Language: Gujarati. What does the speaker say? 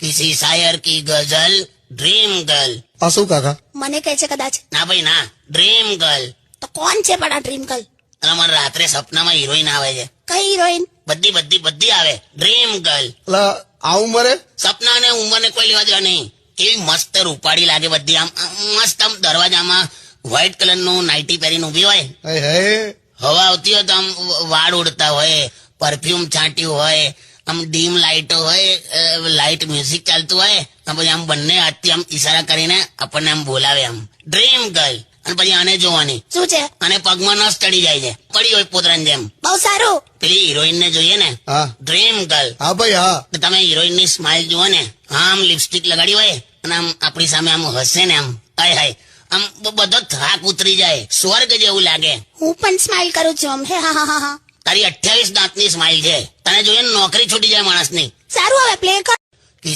किसी शायर की गजल ड्रीम गर्ल. આ શું કાકા? મને કહે છે કદાચ. ના ભાઈ ના, ડ્રીમ ગર્લ. તો કોણ છે પણ આ ડ્રીમ ગર્લ? અને મને રાત્રે સપનામાં હિરોઈન આવે છે. કઈ હિરોઈન? બધી બધી બધી આવે. Dream girl. એટલે આ ઉંમરે? સપના અને ઉંમરને કોઈ લેવા દેવા નહીં. કેવી મસ્ત રૂપાળી લાગે બધી. આમ મસ્ત આમ દરવાજામાં વ્હાઈટ કલરનું નાઇટી પહેરીને ઉભી હોય. હે હવા આવતી હોય તો આમ વાળ ઉડતા હોય, પરફ્યુમ છાંટ્યું હોય, આમ ડીમ લાઇટો હોય, લાઇટ મ્યુઝિક ચાલતું હોય, અને પછી આમ બંને હાથથી આમ ઈશારા કરીને આપણને આમ બોલાવે. આમ ડ્રીમ ગર્લ. અને પછી આને જોવાની. શું છે? અને પગમાં નસ ચડી જાય છે, પડી હોય પોતરાની જેમ. બહુ સારું. પેલી હિરોઈન ને જોઈએ ને, હા ડ્રીમ ગર્લ. હા ભાઈ હા. તો તમે હિરોઈન ની સ્માઇલ જુઓ ને, આમ લિપસ્ટિક લગાડી હોય અને આમ આપણી સામે આમ હસે ને, આમ હાય હાય, આમ બધો થાક ઉતરી જાય, સ્વર્ગ જેવું લાગે. હું પણ સ્માઇલ કરું છું આમ. હે હા હા હા. તારી 28 દાંતની સ્માઇલ છે. તને જોઈએ ને નોકરી છૂટી જાય માણસની. સારું, હવે પ્લે કર.